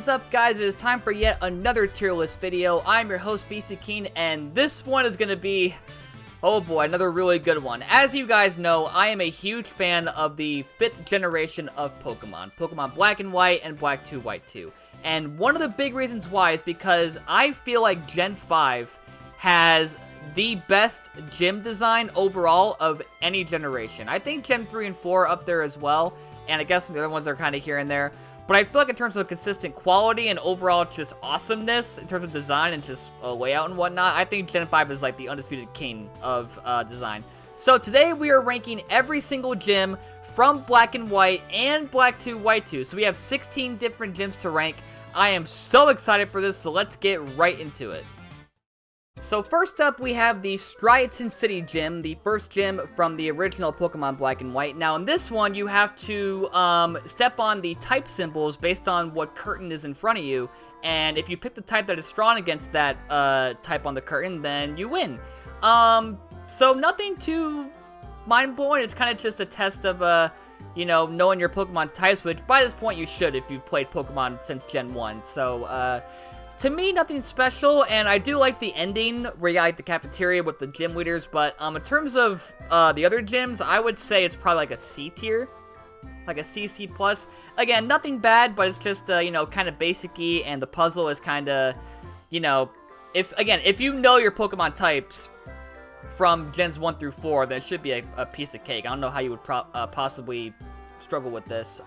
is up, guys? It is time for yet another tier list video. I'm your host, BC Keen, and this one is going to be, oh boy, another really good one. As you guys know, I am a huge fan of the 5th generation of Pokemon. Pokemon Black and White and Black 2, White 2. And one of the big reasons why is because I feel like Gen 5 has the best gym design overall of any generation. I think Gen 3 and 4 are up there as well, and I guess the other ones are kind of here and there. But I feel like in terms of consistent quality and overall just awesomeness, in terms of design and just layout and whatnot, I think Gen 5 is like the undisputed king of design. So today we are ranking every single gym from Black and White and Black 2, White 2. So we have 16 different gyms to rank. I am so excited for this, so let's get right into it. So first up, we have the Striaton City gym, the first gym from the original Pokemon Black and White. Now in this one, you have to step on the type symbols based on what curtain is in front of you, and if you pick the type that is strong against that type on the curtain, then you win. So nothing too mind-blowing. It's kind of just a test of you know, knowing your Pokemon types, which by this point you should if you've played Pokemon since Gen 1. So to me, nothing special, and I do like the ending where you got like the cafeteria with the gym leaders, but in terms of the other gyms, I would say it's probably like a C tier, like a C++. Again, nothing bad, but it's just, you know, kind of basic-y, and the puzzle is kind of, you know, if you know your Pokemon types from Gens 1 through 4, then it should be a piece of cake. I don't know how you would possibly struggle with this.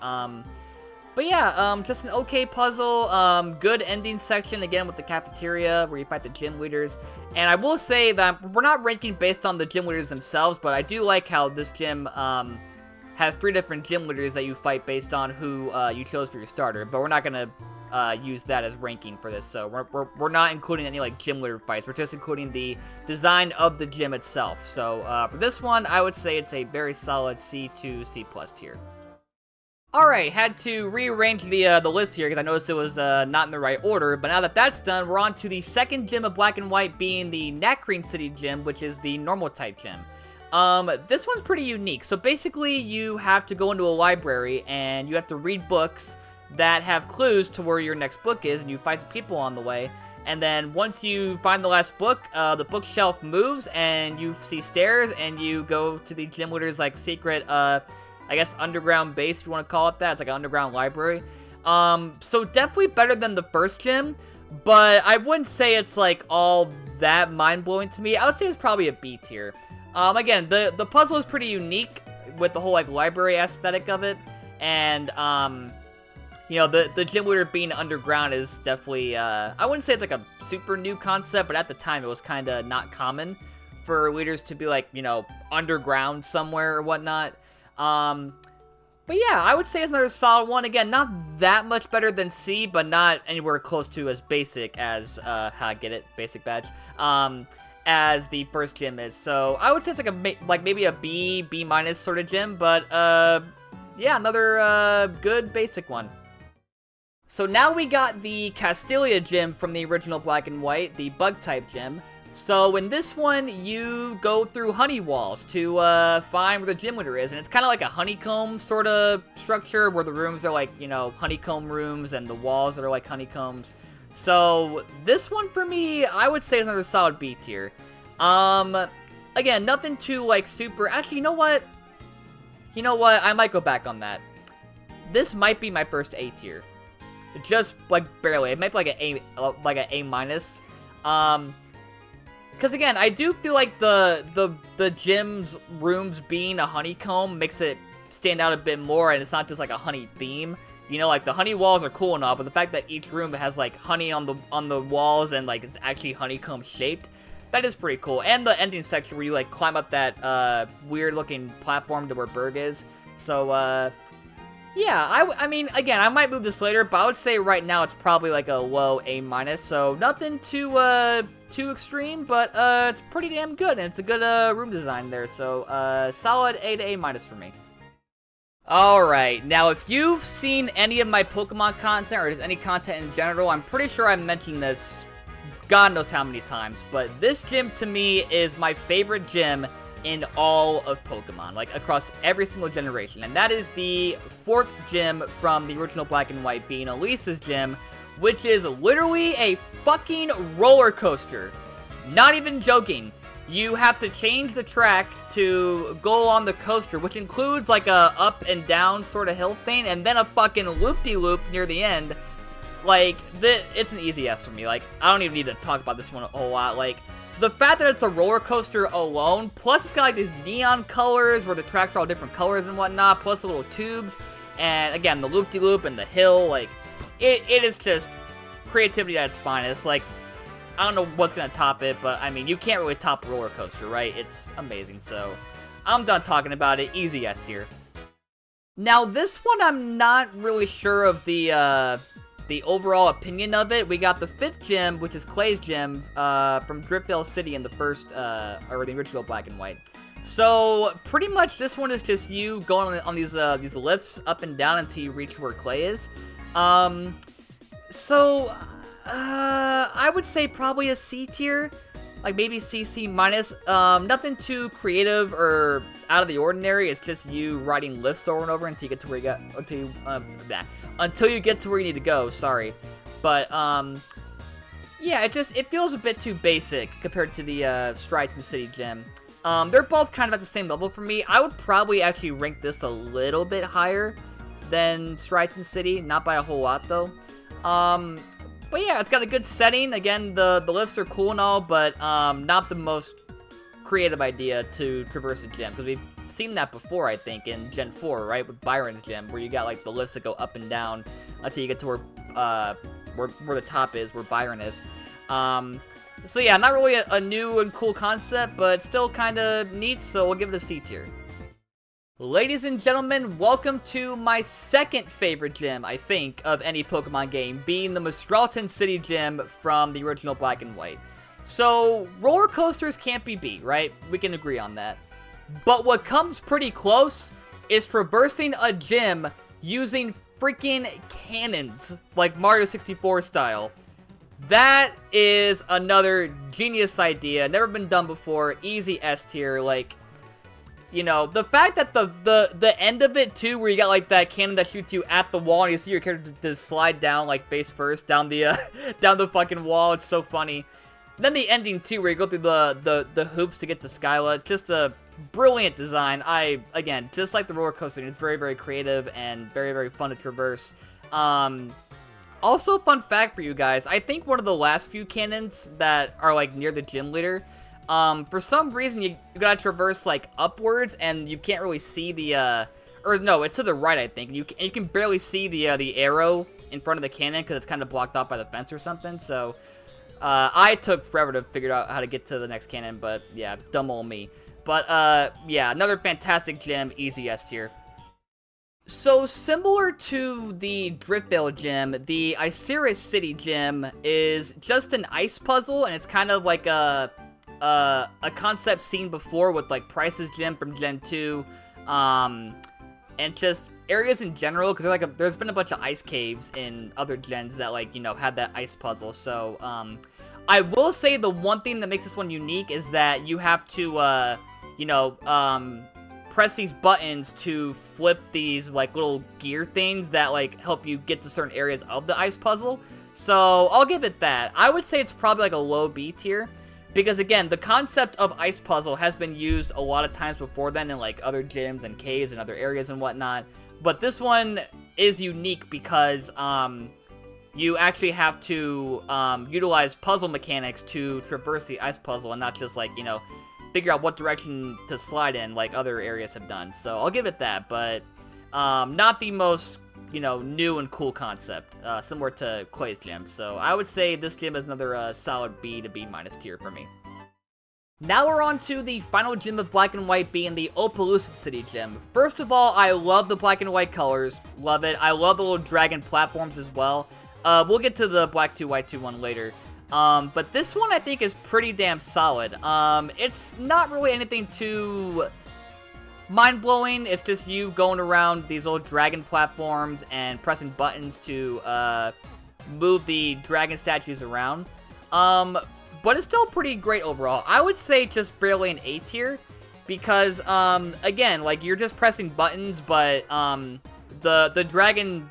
But yeah, just an okay puzzle, good ending section, again, with the cafeteria, where you fight the gym leaders. And I will say that we're not ranking based on the gym leaders themselves, but I do like how this gym, has 3 different gym leaders that you fight based on who, you chose for your starter. But we're not gonna, use that as ranking for this, so we're not including any, like, gym leader fights. We're just including the design of the gym itself. So, for this one, I would say it's a very solid C to C+ tier. Alright, had to rearrange the list here because I noticed it was not in the right order, but now that that's done, we're on to the second gym of Black and White, being the Nacrene City gym, which is the normal type gym. This one's pretty unique. So basically, you have to go into a library and you have to read books that have clues to where your next book is, and you find some people on the way. And then once you find the last book, the bookshelf moves and you see stairs, and you go to the gym leader's like secret I guess underground base, if you want to call it that. It's like an underground library. So definitely better than the first gym, but I wouldn't say it's like all that mind-blowing to me. I would say it's probably a B tier. Again, the puzzle is pretty unique with the whole like library aesthetic of it, and you know, the gym leader being underground is definitely I wouldn't say it's like a super new concept, but at the time it was kind of not common for leaders to be like, you know, underground somewhere or whatnot. But yeah, I would say it's another solid one. Again, not that much better than C, but not anywhere close to as basic as, I get it, basic badge, as the first gym is. So I would say it's like maybe a B minus sort of gym, but, yeah, another, good basic one. So now we got the Castelia gym from the original Black and White, the bug type gym. So in this one, you go through honey walls to find where the gym leader is, and it's kind of like a honeycomb sort of structure where the rooms are like, you know, honeycomb rooms, and the walls are like honeycombs. So this one for me, I would say is another solid B tier. Again, nothing too like super. Actually, you know what? I might go back on that. This might be my first A tier, just like barely. It might be like an A minus. Because again, I do feel like the gym's rooms being a honeycomb makes it stand out a bit more, and it's not just like a honey theme. You know, like the honey walls are cool and all, but the fact that each room has like honey on the walls and like it's actually honeycomb shaped, that is pretty cool. And the ending section where you like climb up that weird looking platform to where Berg is. So yeah, I mean, again, I might move this later, but I would say right now it's probably like a low A minus. So nothing too extreme, but it's pretty damn good, and it's a good room design there. So solid A to A minus for me. Alright, now if you've seen any of my Pokemon content, or just any content in general, I'm pretty sure I mentioned this God knows how many times, but this gym to me is my favorite gym in all of Pokemon, like across every single generation, and that is the 4th gym from the original Black and White, being Elisa's gym, which is literally a fucking roller coaster. Not even joking. You have to change the track to go on the coaster, which includes like a up and down sort of hill thing, and then a fucking loop-de-loop near the end. Like, it's an easy S for me. Like, I don't even need to talk about this one a whole lot. Like, the fact that it's a roller coaster alone, plus it's got like these neon colors where the tracks are all different colors and whatnot, plus the little tubes, and again, the loop-de-loop and the hill, like, it is just creativity at its finest. Like, I don't know what's gonna top it, but I mean, you can't really top a roller coaster, right? It's amazing, so I'm done talking about it. Easy S tier. Now, this one, I'm not really sure of the overall opinion of it. We got the 5th gym, which is Clay's gym, from Driftveil City in the first, or the original Black and White. So, pretty much this one is just you going on these lifts up and down until you reach where Clay is. I would say probably a C tier, like maybe C minus. Nothing too creative or out of the ordinary. It's just you riding lifts over and over until you get to where you got, until you get to where you need to go. Sorry, but yeah, it feels a bit too basic compared to the Striaton City gym. They're both kind of at the same level for me. I would probably actually rank this a little bit higher than Striaton City, not by a whole lot though. But yeah, it's got a good setting. Again, the lifts are cool and all, but not the most creative idea to traverse a gym, because we've seen that before, I think, in Gen 4, right, with Byron's gym, where you got like the lifts that go up and down until you get to where the top is, where Byron is. So yeah, not really a new and cool concept, but still kind of neat, so we'll give it a C tier. Ladies and gentlemen, welcome to my second favorite gym, I think, of any Pokemon game, being the Mistralton City gym from the original Black and White. So, roller coasters can't be beat, right? We can agree on that. But what comes pretty close is traversing a gym using freaking cannons, like Mario 64 style. That is another genius idea, never been done before, easy S tier, like... You know, the fact that the end of it, too, where you got, like, that cannon that shoots you at the wall, and you see your character just slide down, like, face first, down the, down the fucking wall, it's so funny. And then the ending, too, where you go through the hoops to get to Skyla, just a brilliant design. Again, just like the roller coaster, it's very, very creative and very, very fun to traverse. Also, fun fact for you guys, I think one of the last few cannons that are, like, near the gym leader, for some reason, you gotta traverse, like, upwards, and you can't really see the, or no, it's to the right, I think, and you can barely see the arrow in front of the cannon, because it's kind of blocked off by the fence or something, so, I took forever to figure out how to get to the next cannon, but, yeah, dumb old me. But, yeah, another fantastic gym, easy S tier. So, similar to the Driftveil gym, the Icirrus City gym is just an ice puzzle, and it's kind of like a concept seen before with, like, Price's gym from Gen 2, and just areas in general, because there's been a bunch of ice caves in other gens that, like, you know, had that ice puzzle, so, I will say the one thing that makes this one unique is that you have to, you know, press these buttons to flip these, like, little gear things that, like, help you get to certain areas of the ice puzzle, so I'll give it that. I would say it's probably, like, a low B tier. Because, again, the concept of ice puzzle has been used a lot of times before then in, like, other gyms and caves and other areas and whatnot. But this one is unique because, you actually have to, utilize puzzle mechanics to traverse the ice puzzle and not just, like, you know, figure out what direction to slide in like other areas have done. So I'll give it that, but, not the most, you know, new and cool concept, similar to Clay's gym. So I would say this gym is another solid B to B minus tier for me. Now we're on to the final gym of Black and White, being the Opelucid City gym. First of all, I love the black and white colors. Love it. I love the little dragon platforms as well. We'll get to the Black 2, White 2 one later. But this one I think is pretty damn solid. It's not really anything too mind-blowing. It's just you going around these old dragon platforms and pressing buttons to move the dragon statues around. But it's still pretty great overall. I would say just barely an A tier because, again, like, you're just pressing buttons, but the dragon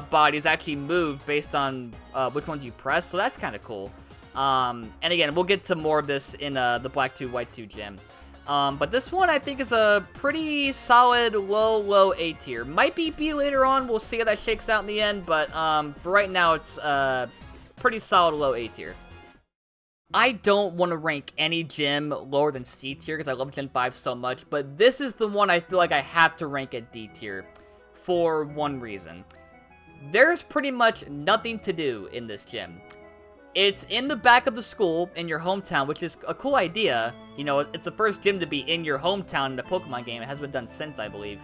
bodies actually move based on which ones you press, so that's kind of cool. And again, we'll get to more of this in the Black 2, White 2 gym. But this one I think is a pretty solid low A tier. Might be B later on, we'll see how that shakes out in the end, but for right now it's pretty solid low A tier. I don't want to rank any gym lower than C tier because I love Gen 5 so much, but this is the one I feel like I have to rank at D tier for one reason. There's pretty much nothing to do in this gym. It's in the back of the school in your hometown, which is a cool idea. You know, it's the first gym to be in your hometown in a Pokemon game. It hasn't been done since, I believe.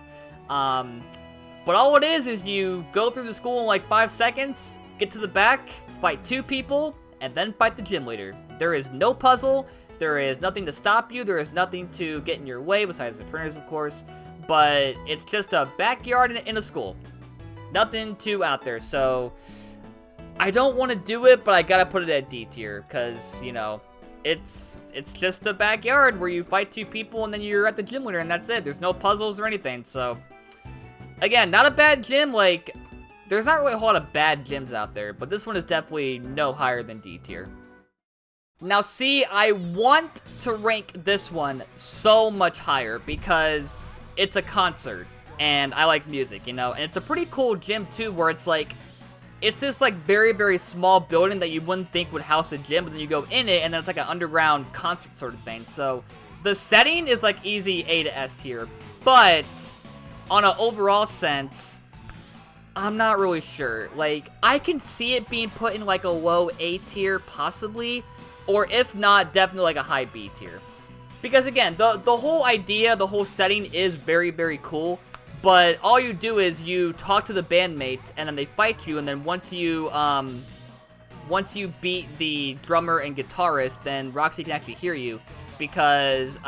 But all it is you go through the school in like 5 seconds, get to the back, fight 2 people, and then fight the gym leader. There is no puzzle, there is nothing to stop you, there is nothing to get in your way, besides the trainers, of course, but it's just a backyard in a school. Nothing too out there, so I don't want to do it, but I gotta put it at D tier, because, you know, it's just a backyard where you fight 2 people and then you're at the gym leader, and that's it. There's no puzzles or anything, so again, not a bad gym. Like, there's not really a whole lot of bad gyms out there, but this one is definitely no higher than D tier. Now, see, I want to rank this one so much higher because it's a concert, and I like music, you know? And it's a pretty cool gym, too, where it's like, it's this, like, very, very small building that you wouldn't think would house a gym, but then you go in it, and then it's like an underground concert sort of thing. So, the setting is, like, easy A to S tier, but on an overall sense, I'm not really sure. Like, I can see it being put in, like, a low A tier, possibly, or if not, definitely, like, a high B tier. Because, again, the whole idea, the whole setting is very, very cool, but all you do is you talk to the bandmates, and then they fight you, and then once you beat the drummer and guitarist, then Roxy can actually hear you, because,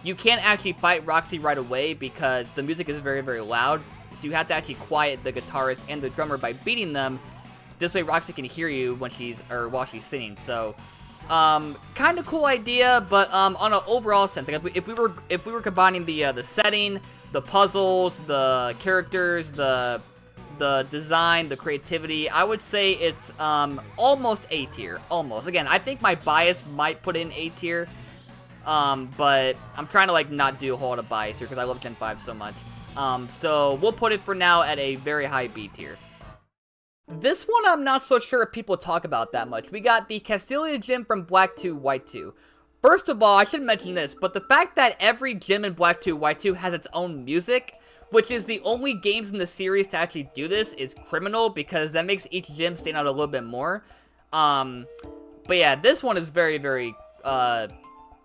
you can't actually fight Roxy right away, because the music is very, very loud, so you have to actually quiet the guitarist and the drummer by beating them. This way Roxy can hear you when while she's singing, so kind of cool idea, but on an overall sense, like if we were combining the setting, the puzzles, the characters, the design, the creativity, I would say it's almost A tier, almost. Again, I think my bias might put in A tier, but I'm trying to like not do a whole lot of bias here because I love Gen 5 so much. So we'll put it for now at a very high B tier. This one I'm not so sure if people talk about that much. We got the Castelia gym from Black 2, White 2. First of all, I should mention this, but the fact that every gym in Black 2, White 2 has its own music, which is the only games in the series to actually do this, is criminal, because that makes each gym stand out a little bit more. But yeah, this one is very, very,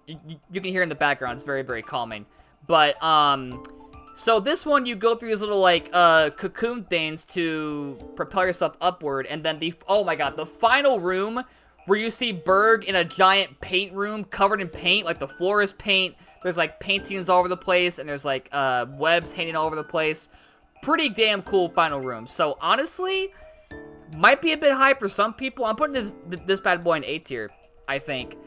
you can hear in the background, it's very, very calming. But, so this one, you go through these little, like, cocoon things to propel yourself upward, and then oh my god, the final room, where you see Berg in a giant paint room covered in paint, like the floor is paint, there's like paintings all over the place, and there's like webs hanging all over the place. Pretty damn cool final room. So honestly, might be a bit high for some people. I'm putting this bad boy in A tier, I think.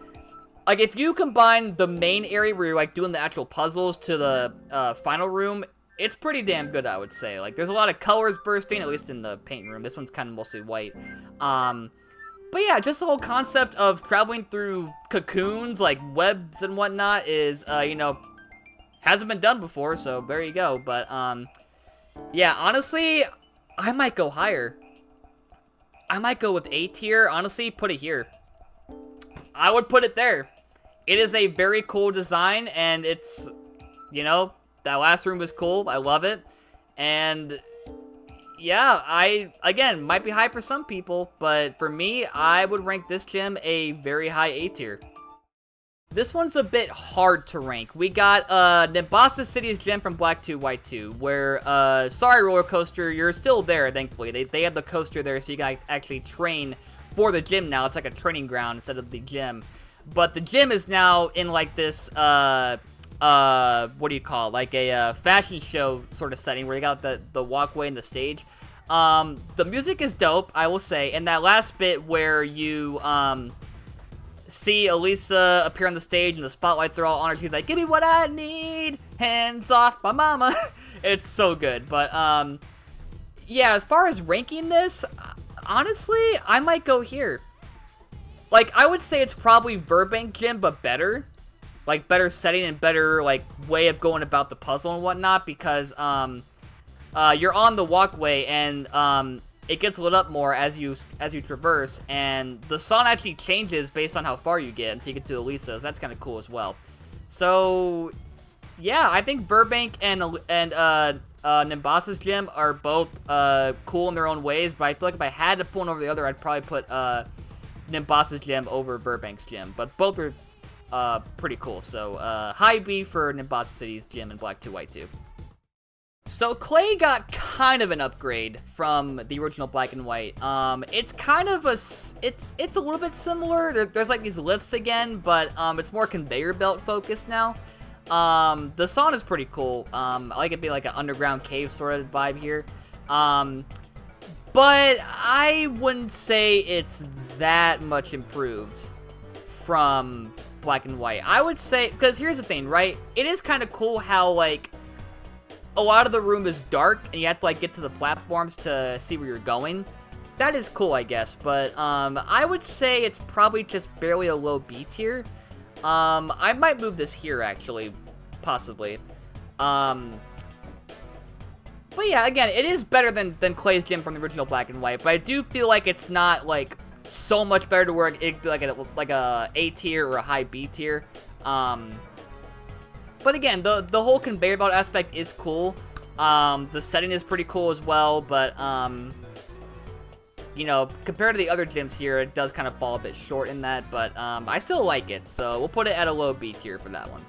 Like, if you combine the main area where you're like doing the actual puzzles to the final room, it's pretty damn good, I would say. Like, there's a lot of colors bursting, at least in the paint room. This one's kind of mostly white. But yeah, just the whole concept of traveling through cocoons, like webs and whatnot, is, you know, hasn't been done before, so there you go. But, yeah, honestly, I might go higher. I might go with A tier. Honestly, put it here. I would put it there. It is a very cool design, and it's, you know, that last room was cool. I love it. And yeah, again, might be high for some people, but for me, I would rank this gym a very high A tier. This one's a bit hard to rank. We got Nimbasa City's gym from Black 2, White 2, where, sorry roller coaster, you're still there, thankfully. They have the coaster there, so you can actually train for the gym now. It's like a training ground instead of the gym. But the gym is now in like this, what do you call it? Like a fashion show sort of setting where they got the walkway and the stage. The music is dope, I will say. And that last bit where you see Elisa appear on the stage and the spotlights are all on her, she's like, "Give me what I need, hands off my mama." It's so good. But yeah, as far as ranking this, honestly, I might go here. Like, I would say it's probably Virbank Gym, but better. Like, better setting and better, like, way of going about the puzzle and whatnot, because, you're on the walkway, and, it gets lit up more as you traverse, and the song actually changes based on how far you get until you get to Elisa, so that's kind of cool as well. So, yeah, I think Virbank and Nimbasa's gym are both, cool in their own ways, but I feel like if I had to put one over the other, I'd probably put, Nimbasa's gym over Virbank's gym, but both are, pretty cool. So, high B for Nimbasa City's gym in Black 2, White 2. So, Clay got kind of an upgrade from the original Black and White. It's kind of it's a little bit similar. There's like these lifts again, but, it's more conveyor belt focused now. The song is pretty cool. I like it being like an underground cave sort of vibe here. But I wouldn't say it's that much improved from Black and White. I would say, because here's the thing, right? It is kind of cool how, like, a lot of the room is dark, and you have to, like, get to the platforms to see where you're going. That is cool, I guess, but, I would say it's probably just barely a low B tier. I might move this here, actually, possibly. But yeah, again, it is better than Clay's gym from the original Black and White, but I do feel like it's not, like, so much better to where it'd be like a A tier or a high B tier. But again, the whole conveyor belt aspect is cool. The setting is pretty cool as well, but, you know, compared to the other gyms here, it does kind of fall a bit short in that, but, I still like it, so we'll put it at a low B tier for that one.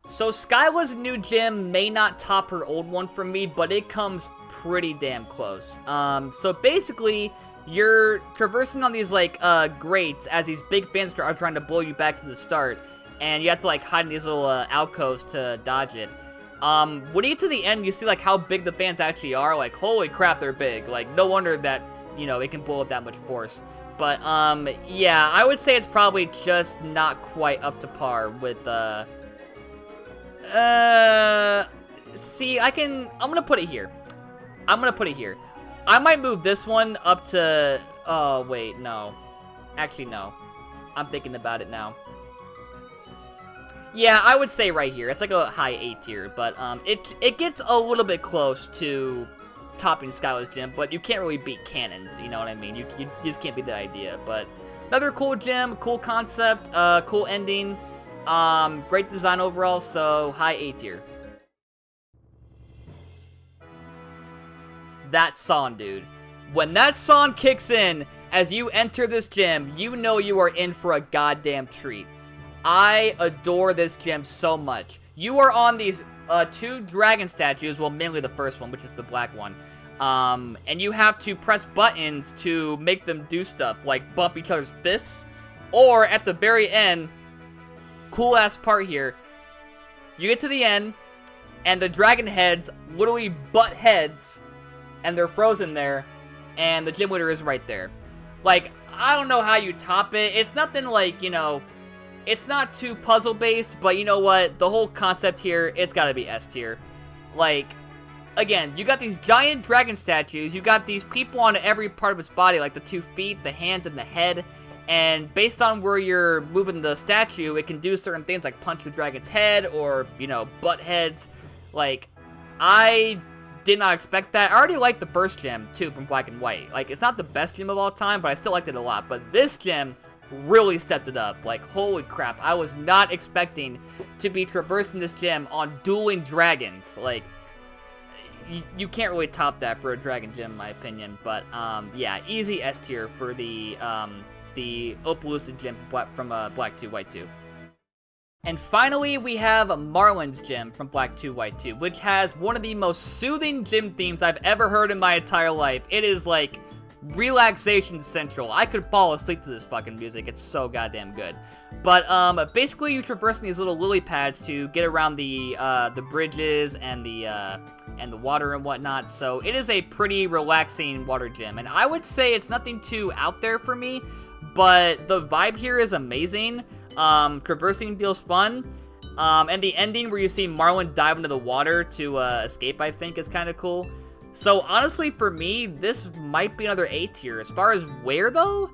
So Skyla's new gym may not top her old one for me, but it comes pretty damn close. So basically, you're traversing on these, like, grates as these big fans are trying to blow you back to the start, and you have to, like, hide in these little, alcoves to dodge it. When you get to the end, you see, like, how big the fans actually are. Like, holy crap, they're big. Like, no wonder that, you know, it can blow with that much force. But, yeah, I would say it's probably just not quite up to par with, see, I'm gonna put it here. I might move this one up to, oh, wait, no. Actually, no. I'm thinking about it now. Yeah, I would say right here. It's like a high A tier, but, it gets a little bit close to topping Skylar's gym, but you can't really beat cannons, you know what I mean? You just can't beat that idea, but another cool gym, cool concept, cool ending. Great design overall, so high A tier. That song, dude. When that song kicks in, as you enter this gym, you know you are in for a goddamn treat. I adore this gym so much. You are on these, two dragon statues, well, mainly the first one, which is the black one. And you have to press buttons to make them do stuff, like bump each other's fists, or at the very end, cool ass part here, you get to the end, and the dragon heads literally butt heads, and they're frozen there, and the gym leader is right there. Like, I don't know how you top it. It's nothing like, you know, it's not too puzzle based, but you know what? The whole concept here, it's gotta be S tier. Like, again, you got these giant dragon statues, you got these people on every part of his body, like the 2 feet, the hands, and the head. And based on where you're moving the statue, it can do certain things like punch the dragon's head or, you know, butt heads. Like, I did not expect that. I already liked the first gym, too, from Black and White. Like, it's not the best gym of all time, but I still liked it a lot. But this gym really stepped it up. Like, holy crap. I was not expecting to be traversing this gym on dueling dragons. Like, you can't really top that for a dragon gym, in my opinion. But, yeah, easy S tier for the Opelucid gym from Black 2, White 2. And finally, we have Marlin's gym from Black 2, White 2, which has one of the most soothing gym themes I've ever heard in my entire life. It is, like, relaxation central. I could fall asleep to this fucking music. It's so goddamn good. But, basically, you traverse these little lily pads to get around the bridges and the water and whatnot. So, it is a pretty relaxing water gym. And I would say it's nothing too out there for me, but the vibe here is amazing. Traversing feels fun. And the ending where you see Marlin dive into the water to escape, I think, is kind of cool. So honestly, for me, this might be another A tier. As far as where though,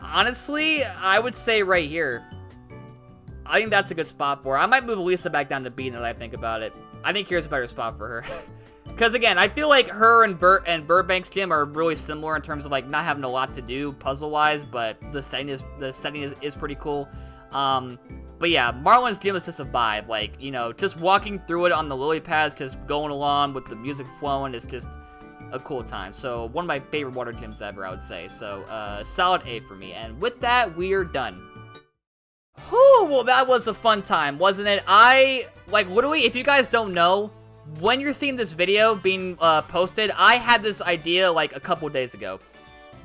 honestly, I would say right here. I think that's a good spot for her. I might move Lisa back down to B now that I think about it. I think here's a better spot for her. Because again, I feel like her and Virbank's gym are really similar in terms of like not having a lot to do puzzle-wise, but the setting is pretty cool. But yeah, Marlon's gym is just a vibe. Like, you know, just walking through it on the lily pads, just going along with the music flowing is just a cool time. So one of my favorite water gyms ever, I would say. So solid A for me. And with that, we are done. Whew, well, that was a fun time, wasn't it? Like, literally, if you guys don't know, when you're seeing this video being posted, I had this idea, like, a couple days ago.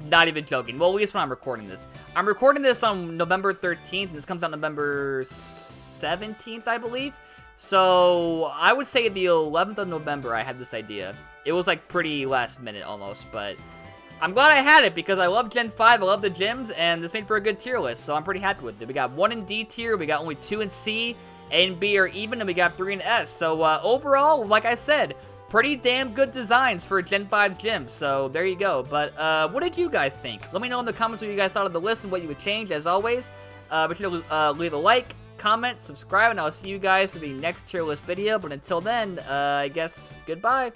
Not even joking. Well, at least when I'm recording this. I'm recording this on November 13th, and this comes out November 17th, I believe. So, I would say the 11th of November, I had this idea. It was, like, pretty last minute, almost, but I'm glad I had it because I love Gen 5, I love the gyms, and this made for a good tier list, so I'm pretty happy with it. We got 1 in D tier, we got only 2 in C, A and B are even, and we got 3 in S. So overall, like I said, pretty damn good designs for Gen 5's gym, so there you go. But what did you guys think? Let me know in the comments what you guys thought of the list and what you would change, as always. Be sure to leave a like, comment, subscribe, and I'll see you guys for the next tier list video. But until then, I guess, goodbye.